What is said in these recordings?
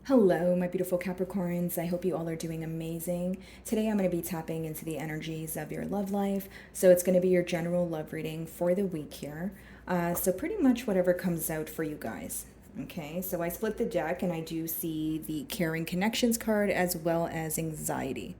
Hello, my beautiful Capricorns. I hope you all are doing amazing. Today I'm going to be tapping into the energies of your love life. So it's going to be your general love reading for the week here. So pretty much whatever comes out for you guys. Okay, so I split the deck and I do see the caring connections card as well as anxiety.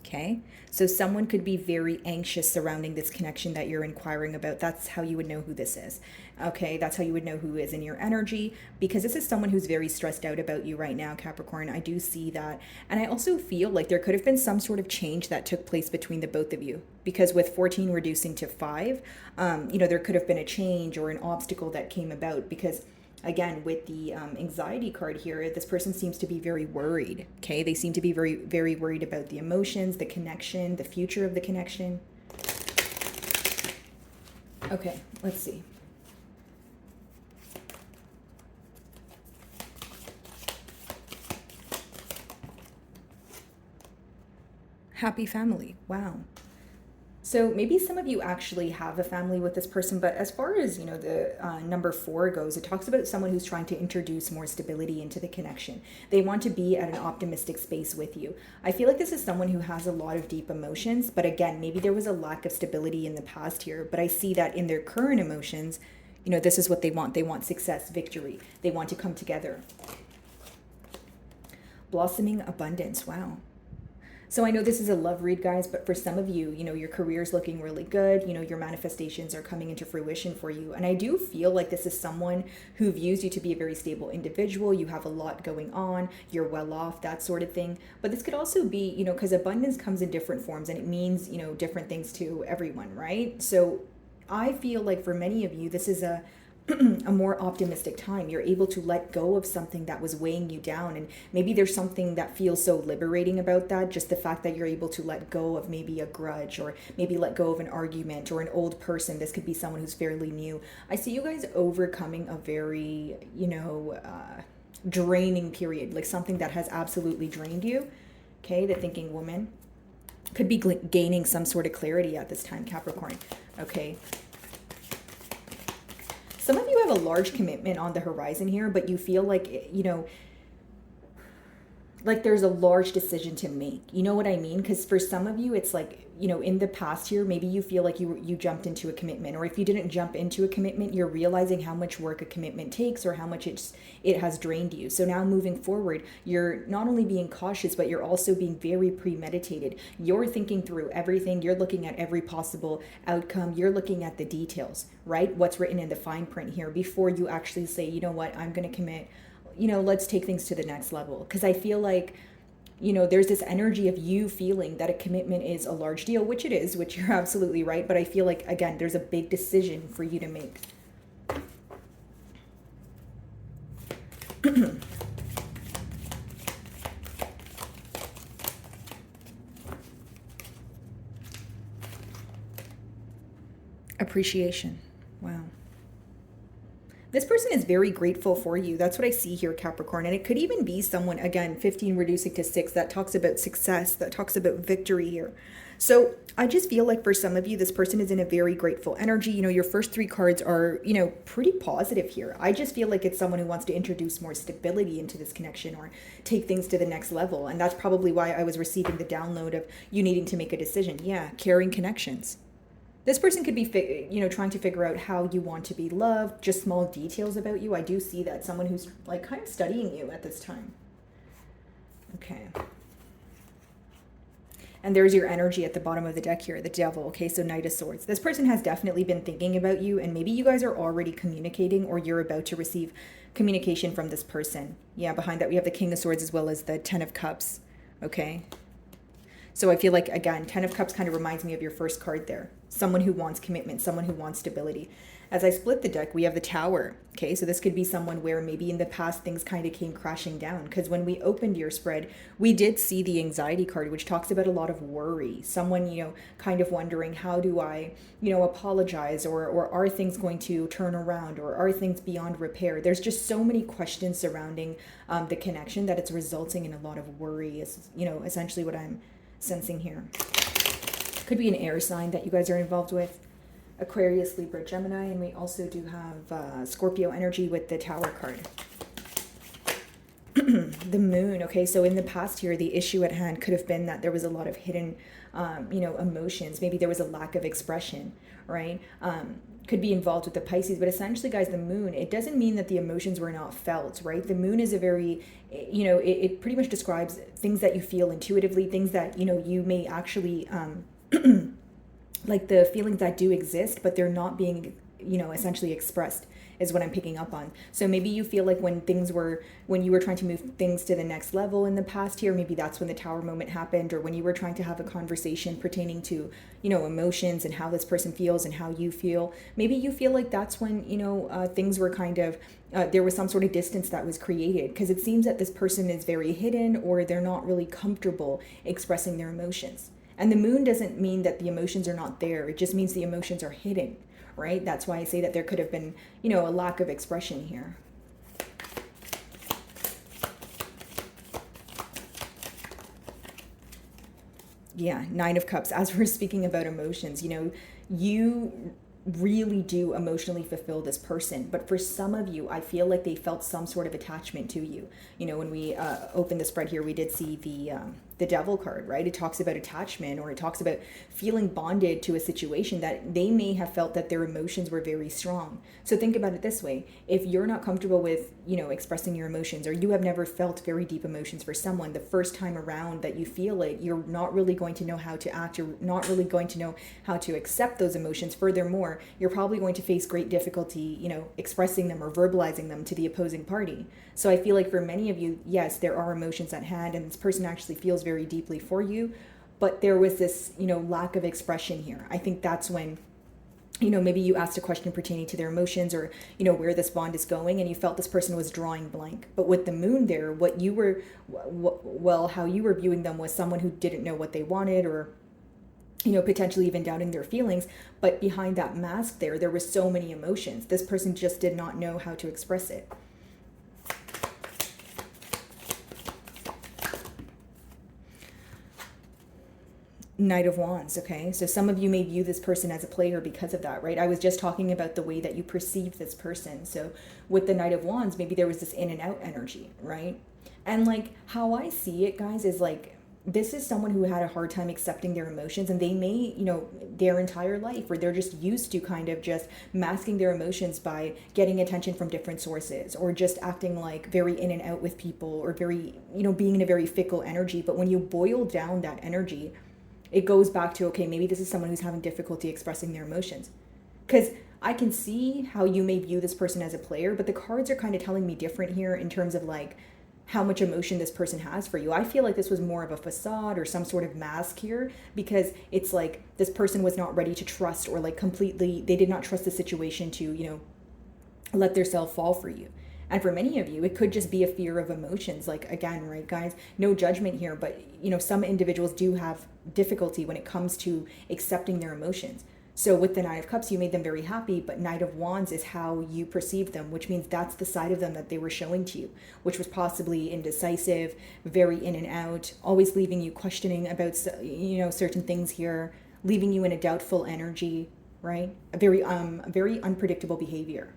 Okay, so someone could be very anxious surrounding this connection that you're inquiring about. That's how you would know who this is. Okay, that's how you would know who is in your energy, because this is someone who's very stressed out about you right now, Capricorn. I do see that. And I also feel like there could have been some sort of change that took place between the both of you, because with 14 reducing to 5, there could have been a change or an obstacle that came about because again with the anxiety card here, this person seems to be very worried. Okay, they seem to be very, very worried about the emotions, the connection, the future of the connection. Okay, let's see. Happy family. Wow. So maybe some of you actually have a family with this person, but as far as the number 4 goes, it talks about someone who's trying to introduce more stability into the connection. They want to be at an optimistic space with you. I feel like this is someone who has a lot of deep emotions, but again, maybe there was a lack of stability in the past here. But I see that in their current emotions, this is what they want. They want success, victory. They want to come together. Blossoming abundance. Wow. So I know this is a love read, guys, but for some of you, your career is looking really good. Your manifestations are coming into fruition for you. And I do feel like this is someone who views you to be a very stable individual. You have a lot going on. You're well off, that sort of thing. But this could also be, because abundance comes in different forms and it means, different things to everyone, right? So I feel like for many of you, this is a more optimistic time. You're able to let go of something that was weighing you down. And maybe there's something that feels so liberating about that. Just the fact that you're able to let go of maybe a grudge or maybe let go of an argument or an old person. This could be someone who's fairly new. I see you guys overcoming a very, draining period, like something that has absolutely drained you. Okay, the thinking woman could be gaining some sort of clarity at this time, Capricorn. Okay, some of you have a large commitment on the horizon here, but you feel like, like there's a large decision to make. You know what I mean? Because for some of you, it's like, in the past year, maybe you feel like you jumped into a commitment, or if you didn't jump into a commitment, you're realizing how much work a commitment takes or how much it has drained you. So now moving forward, you're not only being cautious, but you're also being very premeditated. You're thinking through everything. You're looking at every possible outcome. You're looking at the details, right? What's written in the fine print here before you actually say, you know what, I'm going to commit. Let's take things to the next level. Because I feel like, there's this energy of you feeling that a commitment is a large deal, which it is, which you're absolutely right. But I feel like, again, there's a big decision for you to make. Appreciation. Wow. This person is very grateful for you. That's what I see here, Capricorn. And it could even be someone, again, 15 reducing to 6, that talks about success, that talks about victory here. So I just feel like for some of you, this person is in a very grateful energy. Your first 3 cards are, pretty positive here. I just feel like it's someone who wants to introduce more stability into this connection or take things to the next level. And that's probably why I was receiving the download of you needing to make a decision. Yeah, caring connections. This person could be trying to figure out how you want to be loved, just small details about you. I do see that, someone who's like kind of studying you at this time. Okay, and there's your energy at the bottom of the deck here, the devil. Okay, so Knight of Swords. This person has definitely been thinking about you, and maybe you guys are already communicating, or you're about to receive communication from this person. Yeah, behind that we have the King of Swords as well as the Ten of Cups. Okay, so I feel like, again, Ten of Cups kind of reminds me of your first card there. Someone who wants commitment, someone who wants stability. As I split the deck, we have the Tower. Okay, so this could be someone where maybe in the past things kind of came crashing down. Because when we opened your spread, we did see the anxiety card, which talks about a lot of worry. Someone, kind of wondering, how do I, apologize? Or are things going to turn around? Or are things beyond repair? There's just so many questions surrounding the connection that it's resulting in a lot of worry, is, essentially what I'm sensing here. Could be an air sign that you guys are involved with. Aquarius, Libra, Gemini, and we also do have Scorpio energy with the Tower card. The moon. Okay, so in the past here, the issue at hand could have been that there was a lot of hidden, emotions. Maybe there was a lack of expression, right? Could be involved with the Pisces, but essentially, guys, the moon, it doesn't mean that the emotions were not felt, right? The moon is a very, it pretty much describes things that you feel intuitively, things that, you may actually, like the feelings that do exist, but they're not being, essentially expressed is what I'm picking up on. So maybe you feel like when you were trying to move things to the next level in the past here, maybe that's when the tower moment happened, or when you were trying to have a conversation pertaining to, emotions and how this person feels and how you feel. Maybe you feel like that's when, things were kind of, there was some sort of distance that was created, because it seems that this person is very hidden, or they're not really comfortable expressing their emotions. And the moon doesn't mean that the emotions are not there. It just means the emotions are hidden, right? That's why I say that there could have been, a lack of expression here. Yeah, Nine of Cups. As we're speaking about emotions, you really do emotionally fulfill this person. But for some of you, I feel like they felt some sort of attachment to you. When we opened the spread here, we did see the Devil card, right? It talks about attachment, or it talks about feeling bonded to a situation that they may have felt that their emotions were very strong. So think about it this way. If you're not comfortable with, expressing your emotions, or you have never felt very deep emotions for someone, the first time around that you feel it, you're not really going to know how to act. You're not really going to know how to accept those emotions. Furthermore, you're probably going to face great difficulty, expressing them or verbalizing them to the opposing party. So I feel like for many of you, yes, there are emotions at hand, and this person actually feels very deeply for you, but there was this, lack of expression here. I think that's when, maybe you asked a question pertaining to their emotions, or, where this bond is going, and you felt this person was drawing blank. But with the moon there, how you were viewing them was someone who didn't know what they wanted, or, potentially even doubting their feelings. But behind that mask there was so many emotions. This person just did not know how to express it. Knight of Wands, okay? So some of you may view this person as a player because of that, right? I was just talking about the way that you perceive this person. So with the Knight of Wands, maybe there was this in and out energy, right? And like how I see it, guys, is like this is someone who had a hard time accepting their emotions, and they may, their entire life, or they're just used to kind of just masking their emotions by getting attention from different sources, or just acting like very in and out with people, or very, being in a very fickle energy. But when you boil down that energy, it goes back to, okay, maybe this is someone who's having difficulty expressing their emotions. Because I can see how you may view this person as a player, but the cards are kind of telling me different here in terms of like how much emotion this person has for you. I feel like this was more of a facade or some sort of mask here, because it's like this person was not ready to trust, or like completely, they did not trust the situation to, let their self fall for you. And for many of you, it could just be a fear of emotions. Like, again, right, guys, no judgment here, but, some individuals do have difficulty when it comes to accepting their emotions. So with the Knight of Cups, you made them very happy, but Knight of Wands is how you perceived them, which means that's the side of them that they were showing to you, which was possibly indecisive, very in and out, always leaving you questioning about, certain things here, leaving you in a doubtful energy, right? A very unpredictable behavior.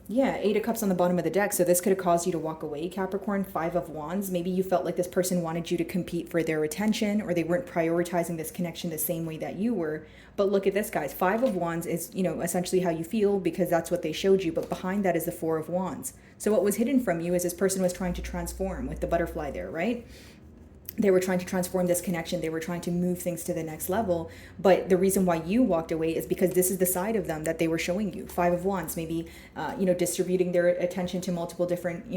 Yeah, Eight of Cups on the bottom of the deck. So this could have caused you to walk away, Capricorn. Five of Wands. Maybe you felt like this person wanted you to compete for their attention, or they weren't prioritizing this connection the same way that you were. But look at this, guys. Five of Wands is, essentially how you feel, because that's what they showed you. But behind that is the Four of Wands. So what was hidden from you is this person was trying to transform, with the butterfly there, right? They were trying to transform this connection. They were trying to move things to the next level. But the reason why you walked away is because this is the side of them that they were showing you. Five of Wands, maybe, distributing their attention to multiple different,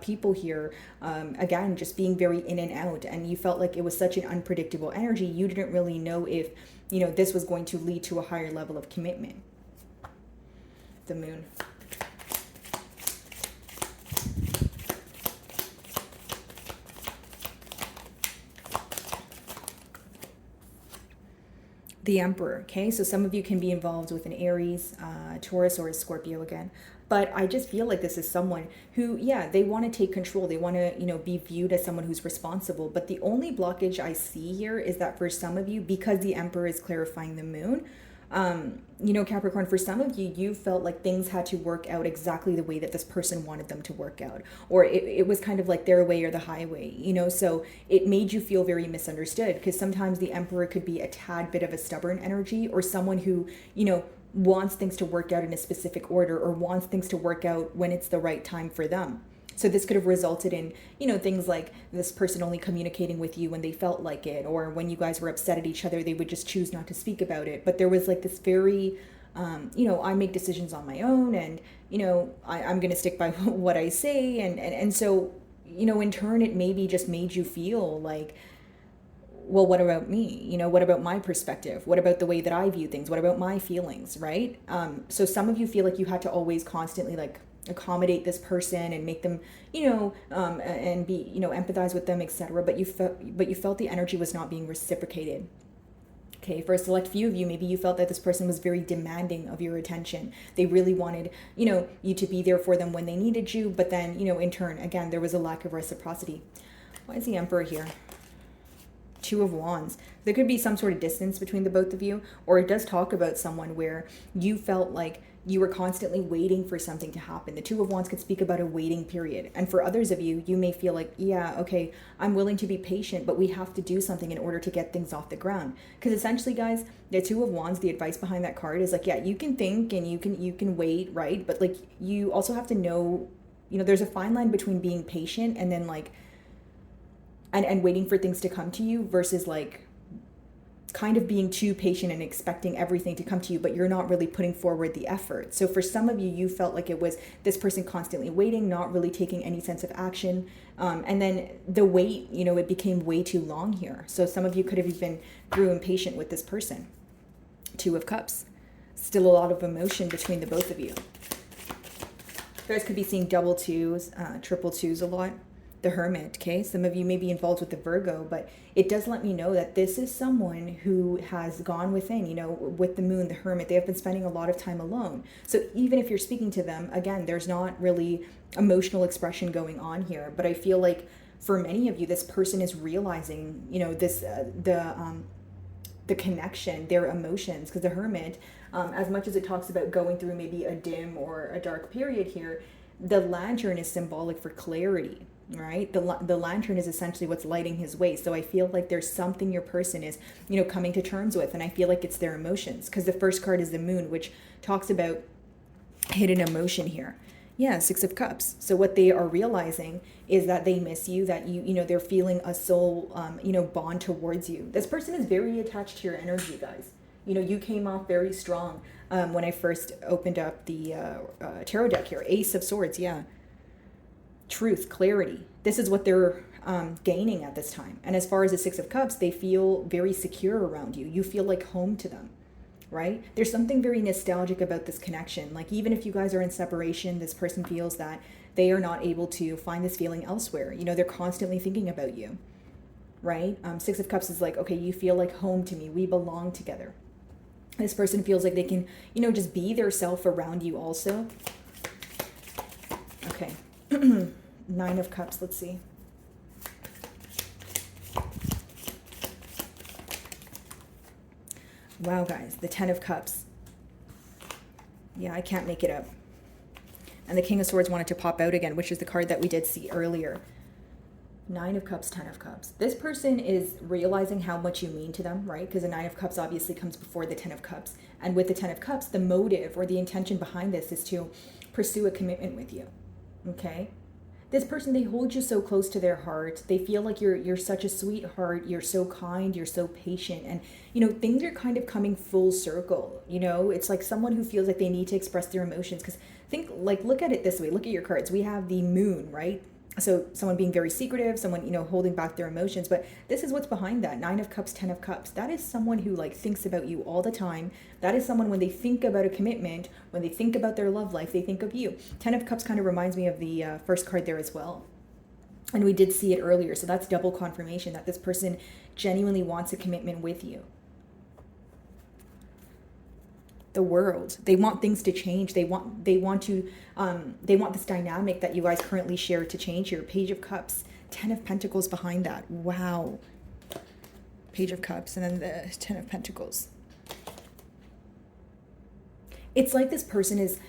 people here. Again, just being very in and out. And you felt like it was such an unpredictable energy. You didn't really know if, this was going to lead to a higher level of commitment. The Moon. The Emperor. Okay, so some of you can be involved with an Aries, Taurus, or a Scorpio again. But I just feel like this is someone who, yeah, they want to take control. They want to, be viewed as someone who's responsible. But the only blockage I see here is that for some of you, because the Emperor is clarifying the Moon, Capricorn, for some of you, you felt like things had to work out exactly the way that this person wanted them to work out, or it was kind of like their way or the highway, so it made you feel very misunderstood, because sometimes the Emperor could be a tad bit of a stubborn energy, or someone who, wants things to work out in a specific order, or wants things to work out when it's the right time for them. So this could have resulted in, things like this person only communicating with you when they felt like it, or when you guys were upset at each other, they would just choose not to speak about it. But there was like this very, I make decisions on my own, and, I'm going to stick by what I say. And so, in turn, it maybe just made you feel like, well, what about me? What about my perspective? What about the way that I view things? What about my feelings, right? So some of you feel like you had to always constantly like accommodate this person and make them, and be, empathize with them, etc. But you felt the energy was not being reciprocated. Okay, for a select few of you, maybe you felt that this person was very demanding of your attention. They really wanted, you to be there for them when they needed you, but then, in turn, again, there was a lack of reciprocity. Why is the Emperor here? Two of Wands. There could be some sort of distance between the both of you, or it does talk about someone where you felt like you were constantly waiting for something to happen. The Two of Wands could speak about a waiting period. And for others of you, you may feel like, yeah, okay, I'm willing to be patient, but we have to do something in order to get things off the ground. Because essentially, guys, the Two of Wands, the advice behind that card is like, yeah, you can think and you can wait, right? But like, you also have to know, there's a fine line between being patient and then like, and waiting for things to come to you, versus like kind of being too patient and expecting everything to come to you, but you're not really putting forward the effort. So for some of you, you felt like it was this person constantly waiting, not really taking any sense of action. And then the wait, it became way too long here. So some of you could have even grew impatient with this person. Two of Cups. Still a lot of emotion between the both of you. You guys could be seeing double twos, triple twos a lot. The Hermit, okay? Some of you may be involved with the Virgo, but it does let me know that this is someone who has gone within, with the Moon, the Hermit. They have been spending a lot of time alone. So even if you're speaking to them, again, there's not really emotional expression going on here. But I feel like for many of you, this person is realizing, this, the connection, their emotions, because the Hermit, as much as it talks about going through maybe a dim or a dark period here, the Lantern is symbolic for clarity. Right? The lantern is essentially what's lighting his way. So I feel like there's something your person is, coming to terms with. And I feel like it's their emotions, because the first card is the Moon, which talks about hidden emotion here. Yeah, Six of Cups. So what they are realizing is that they miss you, that they're feeling a soul, bond towards you. This person is very attached to your energy, guys. You came off very strong when I first opened up the tarot deck here. Ace of Swords, yeah. Truth, clarity. This is what they're gaining at this time. And as far as the Six of Cups, they feel very secure around you. You feel like home to them, right? There's something very nostalgic about this connection. Like even if you guys are in separation, this person feels that they are not able to find this feeling elsewhere. They're constantly thinking about you, right? Six of Cups is like, okay, you feel like home to me. We belong together. This person feels like they can, just be their self around you also. Okay. Nine of Cups, let's see. Wow, guys, the Ten of Cups. Yeah, I can't make it up. And the King of Swords wanted to pop out again, which is the card that we did see earlier. Nine of Cups, Ten of Cups. This person is realizing how much you mean to them, right? Because the Nine of Cups obviously comes before the Ten of Cups. And with the Ten of Cups, the motive or the intention behind this is to pursue a commitment with you. Okay, this person, they hold you so close to their heart. They feel like you're such a sweetheart. You're so kind. You're so patient, and things are kind of coming full circle. It's like someone who feels like they need to express their emotions. Because look at it this way. Look at your cards. We have the Moon, right? So someone being very secretive, someone, holding back their emotions. But this is what's behind that. Nine of Cups, Ten of Cups. That is someone who thinks about you all the time. That is someone, when they think about a commitment, when they think about their love life, they think of you. Ten of Cups kind of reminds me of the first card there as well. And we did see it earlier. So that's double confirmation that this person genuinely wants a commitment with you. The World. They want things to change. They want this dynamic that you guys currently share to change here. Page of Cups, Ten of Pentacles behind that. Wow. Page of Cups and then the Ten of Pentacles. it's like this person is,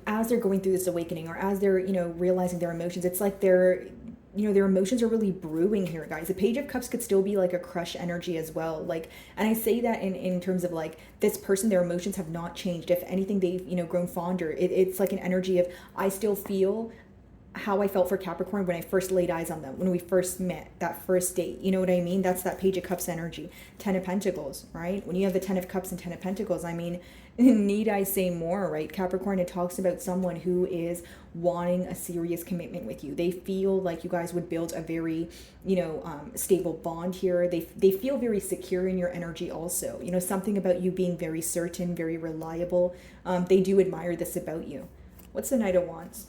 as they're going through this awakening, or as they're, realizing their emotions, it's like they're, their emotions are really brewing here, guys. The Page of Cups could still be like a crush energy as well. Like, and I say that in terms of like this person, their emotions have not changed. If anything, they've, grown fonder. It's like an energy of, I still feel how I felt for Capricorn when I first laid eyes on them, when we first met, that first date. You know what I mean? That's that Page of Cups energy. 10 of Pentacles, right? When you have the 10 of Cups and 10 of Pentacles, I mean, need I say more, right? Capricorn, it talks about someone who is wanting a serious commitment with you. They feel like you guys would build a very, stable bond here. They feel very secure in your energy also. Something about you being very certain, very reliable. They do admire this about you. What's the Knight of Wands?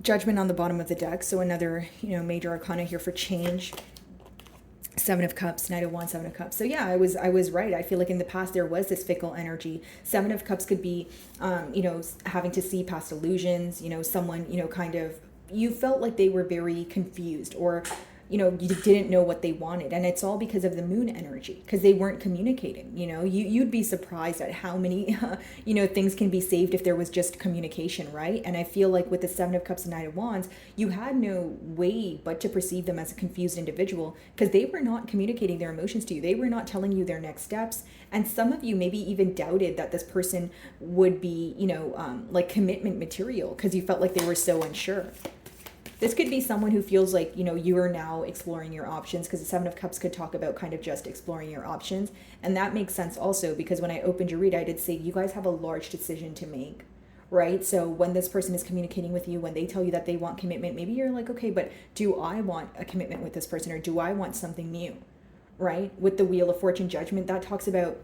Judgment on the bottom of the deck, so another, major arcana here for change. 7 of Cups, Knight of Wands, 7 of Cups. So yeah, I was right. I feel like in the past there was this fickle energy. 7 of Cups could be, having to see past illusions, someone, kind of, you felt like they were very confused, or you didn't know what they wanted, and it's all because of the moon energy, because they weren't communicating. You'd be surprised at how many things can be saved if there was just communication, right? And I feel like with the 7 of Cups and Knight of Wands, you had no way but to perceive them as a confused individual, because they were not communicating their emotions to you. They were not telling you their next steps, and some of you maybe even doubted that this person would be like commitment material, because you felt like they were so unsure. This could be someone who feels like, you are now exploring your options, because the 7 of Cups could talk about kind of just exploring your options. And that makes sense also, because when I opened your read, I did say you guys have a large decision to make, right? So when this person is communicating with you, when they tell you that they want commitment, maybe you're like, okay, but do I want a commitment with this person, or do I want something new, right? With the Wheel of Fortune, Judgment, that talks about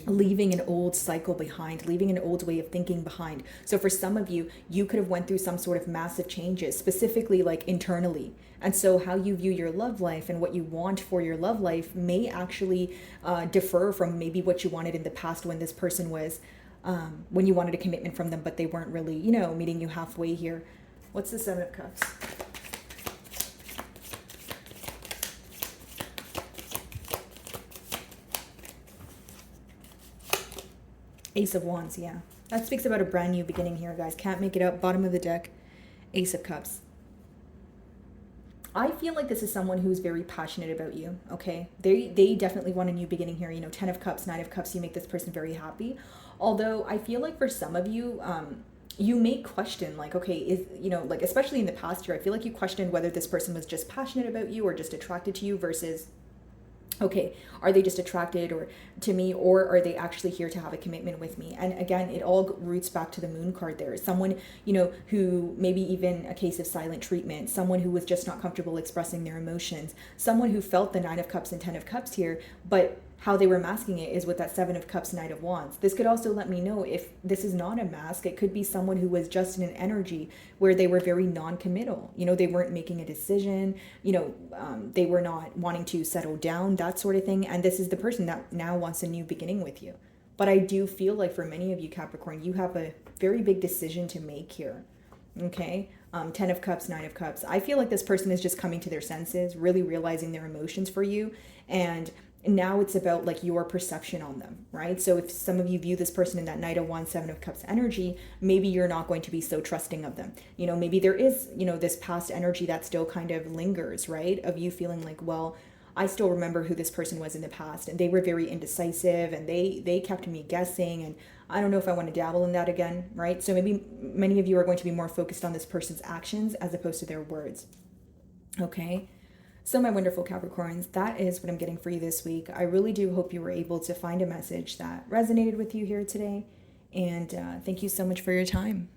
leaving an old cycle behind, leaving an old way of thinking behind. So for some of you, you could have went through some sort of massive changes, specifically like internally. And so how you view your love life and what you want for your love life may actually differ from maybe what you wanted in the past, when this person was, when you wanted a commitment from them, but they weren't really, meeting you halfway here. What's the 7 of Cups? Ace of Wands, yeah. That speaks about a brand new beginning here, guys. Can't make it up. Bottom of the deck, Ace of Cups. I feel like this is someone who's very passionate about you, okay? They definitely want a new beginning here. 10 of Cups, 9 of Cups, you make this person very happy. Although I feel like for some of you, you may question, like, okay, is, like, especially in the past year, I feel like you questioned whether this person was just passionate about you or just attracted to you, versus, okay, are they just attracted or to me, or are they actually here to have a commitment with me? And again, it all roots back to the Moon card there. Someone, who maybe even a case of silent treatment, someone who was just not comfortable expressing their emotions, someone who felt the 9 of Cups and 10 of Cups here, but how they were masking it is with that 7 of Cups, Knight of Wands. This could also let me know if this is not a mask. It could be someone who was just in an energy where they were very non-committal. They weren't making a decision. They were not wanting to settle down, that sort of thing. And this is the person that now wants a new beginning with you. But I do feel like for many of you, Capricorn, you have a very big decision to make here. Okay? 10 of Cups, 9 of Cups. I feel like this person is just coming to their senses, really realizing their emotions for you. And now it's about like your perception on them, right? So if some of you view this person in that Knight of Wands, 7 of Cups energy, maybe you're not going to be so trusting of them. Maybe there is, this past energy that still kind of lingers, right? Of you feeling like, well, I still remember who this person was in the past, and they were very indecisive, and they kept me guessing, and I don't know if I want to dabble in that again, right? So maybe many of you are going to be more focused on this person's actions as opposed to their words. Okay? So my wonderful Capricorns, that is what I'm getting for you this week. I really do hope you were able to find a message that resonated with you here today. And thank you so much for your time.